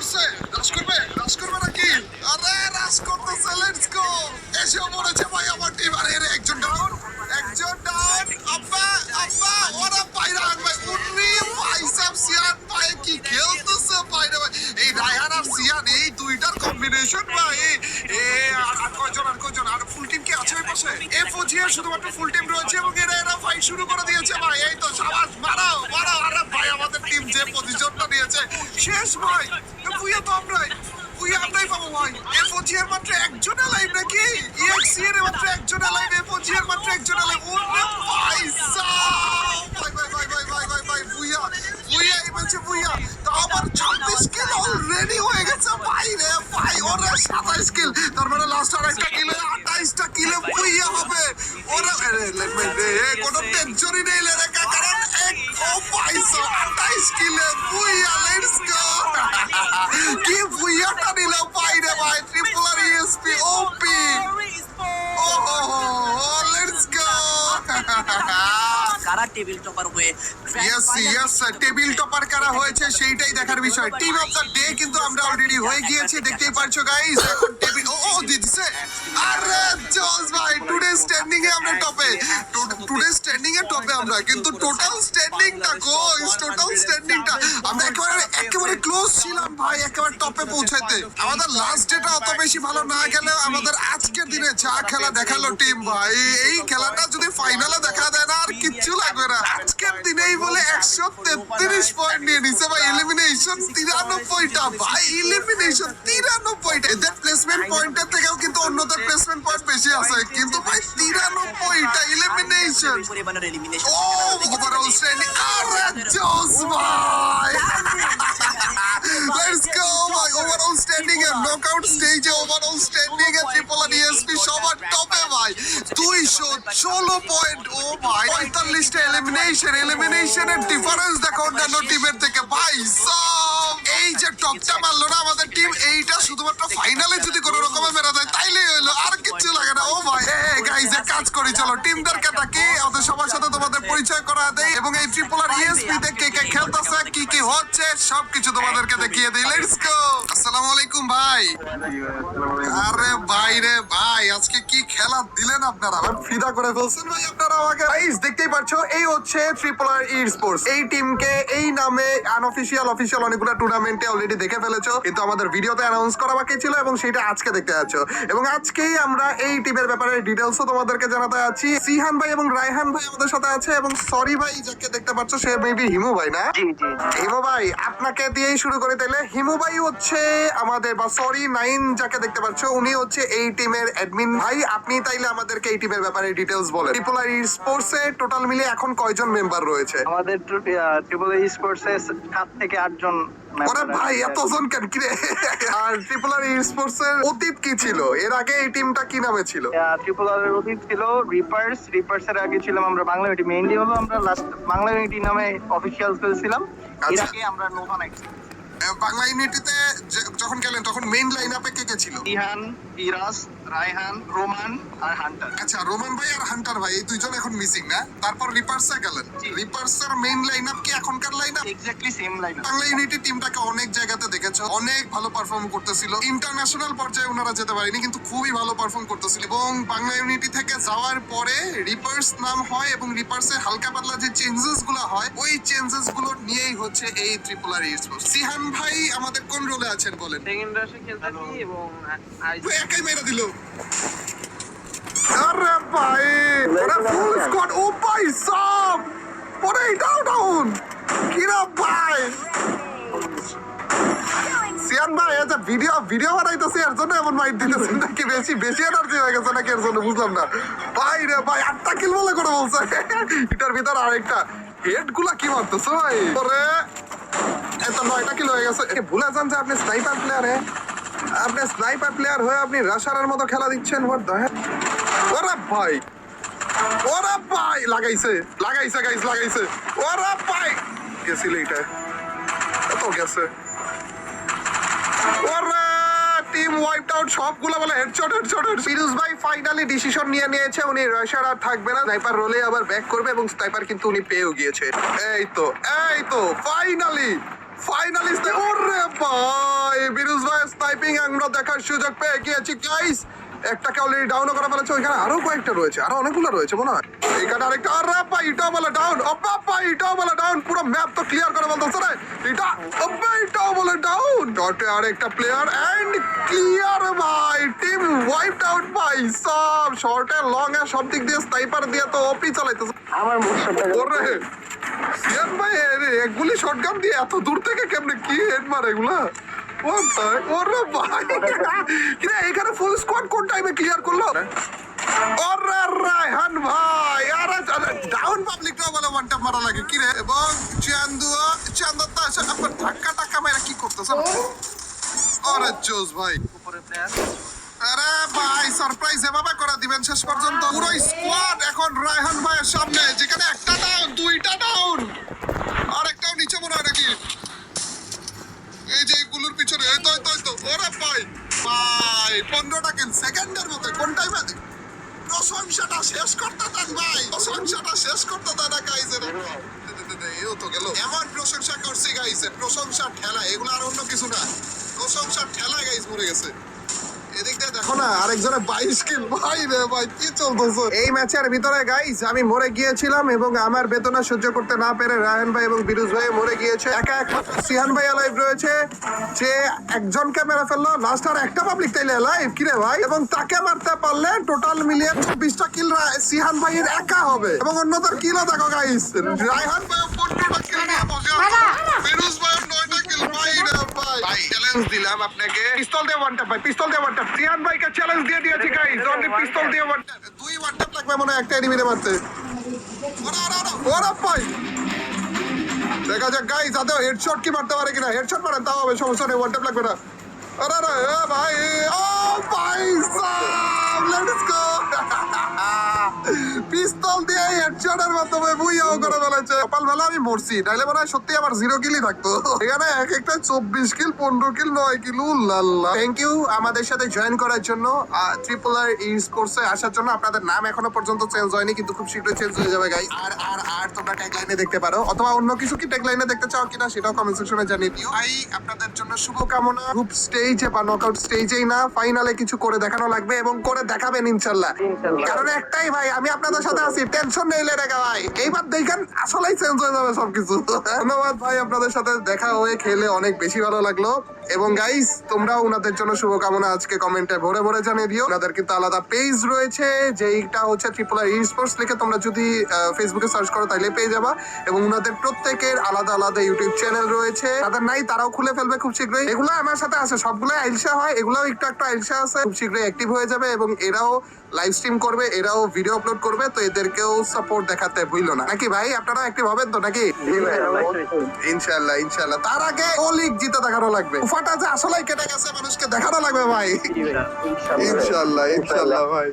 করতেছে, রাশ করবে নাকি? আরে রাশ করতেছে, লেটস গো। এসে পড়েছে ভাই আমার টিম। আরে একজন ডাউন। আব্বা আব্বা ওরা বাইরে ভাই উনি ভাই সাব সিয়ান ভাই কি খেলতেছে বাইরে ভাই। এই রায়হান আর সিয়ান এই দুইটার কম্বিনেশন ভাই। আর কয়জন আর ফুল টিম কি আছে ওই পাশে? এফওজি এর শুধুমাত্র ফুল টিম রয়েছে এবং এরা ফাইট শুরু করে দিয়েছে ভাই। এই তো শাবাশ, মারাও। আরে ভাই আমাদের টিম যে পজিশনটা নিয়েছে শেষ ভাই। বুইয়া তো আমরাই পাবো ভাই। এফওজি এর মাত্র একজন লাইভ নাকি? ইএক্সি এর মাত্র একজন লাইভ, এফওজি এর মাত্র একজন লাইভ। ওরে ভাই সাব ভাই বুইয়া এই ম্যাচে বুইয়া। তো আমার 26 কিল অলরেডি হয়ে গেছে ভাই রে ভাই। ওরে 27 কিল, তার মানে লাস্ট আর একটা কিলে 28টা কিলে বুইয়া হবে। ওরে কোনো টেনশনই নেই রে কারণ ও ভাই 28 কিলে বুইয়া। Let's go. কি বুইয়াটা নিল ভাই রে ভাই। Triple R ESP OP. Let's go. কারা টেবিল টপার হয়ে টেবিল টপার কারা হয়েছে সেইটাই দেখার বিষয়। টিম অফ দ্য ডে কিন্তু আমরা অলরেডি হয়ে গিয়েছি, দেখতেই পারছো গাইস। এখন টেবিল দিচ্ছে। আরে জজ ভাই, টুডে স্ট্যান্ডিং এ আমরা টপে। টুডে স্ট্যান্ডিং এ টপে আমরা, কিন্তু টোটাল স্ট্যান্ডিংটা কই? টোটাল স্ট্যান্ডিংটা আমরা একেবারে ক্লোজ ছিলাম ভাই, একেবারে টপে পৌঁছাইতে। আমাদের লাস্ট ডেটা অত বেশি ভালো না গেলেও আমাদের আজকের দিনে যা খেলা দেখালো টিম ভাই, এই খেলাটা যদি ফাইনালে দেখা দেয় না আর কিচ্ছু লাগবে না। আজকের দিনেই বলে 133 পয়েন্ট নিয়ে নিছে ভাই। এলিমিনেশন 93টা ভাই, এলিমিনেশন 93টা। এদের প্লেসমেন্ট পয়েন্টের থেকেও কিন্তু অন্যদের প্লেসমেন্ট পয়েন্ট বেশি আছে, কিন্তু ভাই 93টা এলিমিনেশন। পরিমাণের এলিমিনেশন। ও ওভারঅল স্ট্যান্ডিং। আরে জোস ভাই। লেটস গো ভাই। ওভারঅল স্ট্যান্ডিং এ নকআউট স্টেজে, ওভারঅল স্ট্যান্ডিং এ ট্রিপল আর ইএসপি সবার টপে ভাই। 216 পয়েন্ট। ও ভাই 45টা এলিমিনেশনের ডিফারেন্স দেখো অন্যান্য টিমের থেকে ভাই সব। এই যে টপটা মারলো না আমাদের টিম, এইটা শুধুমাত্র ফাইনালে যদি কোনো রকমে মেরা যায় তাইলেই হইলো, আর কিচ্ছু লাগে না। ও ভাই গাইস এক কাজ করি, চলো টিমদেরকে ডাকি, ওদের সবার সাথে তোমাদের পরিচয় করা দেই এবং এই ট্রিপল আর ইএসপি তে কে কে খেলতেছে, কি হচ্ছে সবকিছু তোমাদেরকে দেখিয়ে দেই। Let's go. আসসালামু আলাইকুম ভাই। আরে ভাই রে ভাই, আজকে কি খেলা দিলেন আপনারা, ফিদা করে ফেলছেন ভাই আপনারা আমাকে। গাইস দেখতেই পাচ্ছো এই হচ্ছে ট্রিপল আর ই স্পোর্টস। এই টিমকে এই নামে আনঅফিশিয়াল অফিশিয়াল অনেকগুলো টুর্নামেন্টে অলরেডি দেখে ফেলেছো, কিন্তু আমাদের ভিডিওতে অ্যানাউন্স করা বাকি ছিল এবং সেটা আজকে দেখতে যাচ্ছ। এবং আজকেই আমরা এই টিমের ব্যাপারে ডিটেইলসও তোমাদেরকে জানাতে যাচ্ছি। সিহান ভাই এবং রায়হান ভাই আমাদের সাথে আছে এবং সরি ভাই যাকে দেখতে পাচ্ছ সে মেবি হিমু ভাই না? হিমু ভাই আপনাকে দিয়েই শুরু করে তাইলে। হিমু ভাই হচ্ছে আমাদের, বা সরি 9 যাকে দেখতে পাচ্ছ উনি হচ্ছে এই টিমের অ্যাডমিন ভাই। আপনি তাইলে আমাদেরকে এই টিমের ব্যাপারে ডিটেইলস বলেন। ট্রিপল আর ই স্পোর্টস এ টোটাল মিলে এখন কয়জন মেম্বার রয়েছে? আমাদের ট্রিপল ই স্পোর্টস এ 7 থেকে 8 জন। ওরে ভাই এতজন কেন কি রে? আর ট্রিপল আর ই স্পোর্টস এর অতীত কি ছিল? এর আগে এই টিমটা কি নামে ছিল? ট্রিপল আর এর অতীত ছিল রিপার্স এর আগে ছিলাম আমরা বাংলা ইউনিটি। মেইনলি হলো আমরা লাস্ট বাংলা ইউনিটি নামে অফিশিয়াল ছিলাম। এর আগে আমরা নোভা নাইট। বাংলা ইউনিটিতে যখন গেলেন তখন মেইন লাইন আপে কে ছিল? ইহান, ইরাস, রায়হান, রোমান আর হান্টার। আচ্ছা, রোমান ভাই আর হান্টার ভাই এই দুইজন এখন মিসিং না? তারপর রিপার্সে গেলেন। রিপার্সের মেইন লাইন আপ কি এখনকার line up? Exactly same line. Bangla unity টিমটাকে অনেক জায়গাতে দেখেছো, অনেক ভালো পারফর্ম করতেছিল। ইন্টারন্যাশনাল পর্যায়ে ওনারা যেতে পারেনি, কিন্তু খুবই ভালো পারফর্ম করতেছিল। এবং বাংলা ইউনিটি থেকে যাওয়ার পরে রিপার্স নাম হয় এবং রিপার্সে হালকা পাতলা যে চেঞ্জেস গুলো হয় ওই চেঞ্জেস গুলো নিয়েই হচ্ছে এই ট্রিপল আর ই স্পোর্টস। সিহান ভাই আমাদের কোন রোলে আছেন বলেন? সেকেন্ড রাশে খেলতেছি এবং একাই মেরে দিল। আরে ভাই ওরে ফুল স্কোয়াড। ও ভাই সব ওরে ডাউন কিরা ভাই। সিয়ান ভাই আচ্ছা ভিডিও বানাইতেছি এর জন্য এমন মাইন্ড দিতেছেন নাকি? বেশি এনার্জি হয়ে গেছে নাকি এর জন্য? বুঝলাম না ভাই রে ভাই। 8টা কিল বলে করে বলছে। এটার ভিতর আরেকটা হেড গুলা কি মারতেছে ভাই? ওরে এত 9টা কিল হয়ে গেছে। ভুলে যান যে আপনি স্নাইপার প্লেয়ার। আপনি স্নাইপার প্লেয়ার হয়ে আপনি রাশারের মতো খেলা দিচ্ছেন। ওরে ভাই লাগাইছে গাইস লাগাইছে। ওরে ভাই গেছিল এটা কত গেছে। ওরে টিম ওয়াইপড আউট সবগুলো বলে হেডশট। ফিরোজ ভাই ফাইনালি ডিসিশন নিয়েছে উনি রাশার আর থাকবে না, স্নাইপার রোলে আবার ব্যাক করবে এবং স্নাইপার কিন্তু উনি পেয়েও গিয়েছে। এই তো ফাইনালি ওরে ভাই টাইমিং আমরা দেখার সুযোগ পেয়ে গিয়েছি গাইস। একটাকে অলরেডি ডাউনও করে ফেলেছে, ওইখানে আরো কয়েকটা রয়েছে, আরো অনেকগুলো রয়েছে মনে হয়। এখানে আরেকটা, আরে ভাই এটাও বলে ডাউন, অব্বা এটাও বলে ডাউন, পুরো ম্যাপ তো ক্লিয়ার করে বলতেছে রে এটা, অব্বা এটাও বলে ডাউন। ডটে আরেকটা প্লেয়ার এন্ড ক্লিয়ার ভাই, টিম ওয়াইপড আউট ভাই। সব শর্টে লং এ সব দিক দিয়ে স্নাইপার দিয়ে তো ওপি চালাইতেছে আমার মোটরসাইকেল ওরে সিয়ান ভাই। এক গুলি শটগান দিয়ে এত দূর থেকে কেমনে কি হেড মারে এগুলা? ওরে ভাই কিরে এখানে ফুল স্কোয়াড কোন টাইমে ক্লিয়ার করলো? ওরে রায়হান ভাই, আরে ডাউন পাবলিকটাও বলে ওয়ান ট্যাপ মারা লাগে কিরে। এবং চান্দুয়া আপনার ধাক্কা টাক্কা মেরে কি করতেছে? ওরে জোস ভাই, উপরে প্লেয়ার। আরে ভাই সারপ্রাইজ এভাবে করে দিবেন শেষ পর্যন্ত? পুরো স্কোয়াড এখন রায়হান ভাইয়ের সামনে, যেখানে একটা ডাউন, দুইটা ডাউন, আরেকটাও নিচে মনে হয় নাকি। এই যে এইগুলোর পিছনে, এই তো ওরে ভাই 15টা কিল সেকেন্ডের মধ্যে। কোন টাইমে প্রশংসাটা শেষ করতে দেন ভাই, প্রশংসাটা শেষ করতে দেন না গাইজের। এও তো গেল, এমন প্রশংসা করছি গাইজ, প্রশংসার ঠেলা, এগুলো আর অন্য কিছু না, প্রশংসার ঠেলা গাইজ মরে গেছে। এদিক দিয়ে দেখো না আরেকজনে 22 কিল। ভাই রে ভাই কি চলতেছে এই ম্যাচের ভিতরে গাইস? আমি মরে গিয়েছিলাম এবং আমার বেদনা সহ্য করতে না পেরে রায়হান ভাই এবং বিরুজ ভাই মরে গিয়েছে। একা একমাত্র সিহান ভাই লাইভ রয়েছে, যে একজনকে মেরে ফেললো। লাস্ট আর একটা পাবলিক তাইলে লাইভ কিরে ভাই, এবং তাকে মারতে পারলে টোটাল মিলিয়ে 24টা কিল সিহান ভাইয়ের একা হবে। এবং অন্যদের কিলও দেখো গাইস, রায়হান ভাই 15টা কিল নিয়ে বসে আছে, বিরুজ ভাই 9টা কিল। ভাই রে ভাই চ্যালেঞ্জ দিলাম আপনাকে, পিস্তল দিয়ে ওয়ান ট্যাপ ভাই, পিস্তল দিয়ে ওয়ান ট্যাপ। সিহান ভাইকে চ্যালেঞ্জ দিয়ে দিয়েছি গাইস, অনলি পিস্তল দিয়ে ওয়ান ট্যাপ। 2 ওয়ান ট্যাপ লাগবে মনে হয় একটা এনিমিরে মারতে। ওরা ভাই দেখা যাক গাইস, আদৌ হেডশট কি মারতে পারে কিনা। হেডশট মারেন তাও হবে, সমস্যা নেই, ওয়ান ট্যাপ লাগবে না। আরে ভাই, ও ভাই সাব, লেটস গো। পিস্তল দিয়ে হেডশটের মাধ্যমে বুইয়াও করে ফেলেছে। কপাল ভালো আমি মরছি, নাইলে মনে হয় সত্যি আমার 0 কিলই থাকতো। এখানে এক একটা 24 কিল, 15 কিল, 9 কিল। উল্লাল্লাহ, থ্যাংক ইউ আমাদের সাথে জয়েন করার জন্য, ট্রিপল আর ই স্পোর্টস এ আসার জন্য। আপনাদের নাম এখনো পর্যন্ত চেঞ্জ হয়নি, কিন্তু খুব শীঘ্রই চেঞ্জ হয়ে যাবে গাইস। আর তোমরা ট্যাগলাইনে দেখতে পারো, অথবা অন্য কিছু কি ট্যাগলাইনে দেখতে চাও কিনা সেটাও কমেন্ট সেকশনে জানিয়ে দিও ভাই। আপনাদের জন্য শুভকামনা। গ্রুপ স্টেজে বা নকআউট স্টেজেই না, ফাইনালে কিছু করে দেখানো লাগবে এবং করে দেখাবেন ইনশাআল্লাহ। কারণ একটাই ভাই, আমি আপনাদের সাথে আছি, টেনশন নেই লেখা ভাই। এইবার দেখেন আসলেই চেঞ্জ হয়ে যাবে সবকিছু। ধন্যবাদ ভাই, আপনাদের সাথে দেখা হয়ে খেলে অনেক বেশি ভালো লাগলো। এবং গাইস তোমরাও ওনাদের জন্য শুভকামনা আজকে কমেন্টে ভরে ভরে জানিয়ে দিও। ওনাদের কিন্তু আলাদা পেজ রয়েছে, যেইটা হচ্ছে ট্রিপল আর ই স্পোর্টস লিখে তোমরা যদি ফেসবুকে সার্চ করো তাইলে পেয়ে যাবা। এবং ওনাদের প্রত্যেকের আলাদা আলাদা ইউটিউব চ্যানেল রয়েছে, তাদের নাই তারাও খুলে ফেলবে খুব শীঘ্রই। এগুলো আমার সাথে আছে, সবগুলো আইলসা হয়, এগুলোও একটু আইলসা আছে, খুব শীঘ্রই অ্যাক্টিভ হয়ে যাবে। এবং এরাও লাইভ স্ট্রিম করবে, এরাও ভিডিও আপলোড করবে, তো এদেরকেও সাপোর্ট দেখাতে ভুলো না নাকি ভাই? আপনারা অ্যাক্টিভ হবেন তো নাকি? ইনশাআল্লাহ। তার আগে ও লিগ জিতে দেখানো লাগবে, উফাটা যে আসলেই কেটে গেছে মানুষকে দেখানো লাগবে ভাই। ইনশাআল্লাহ ভাই।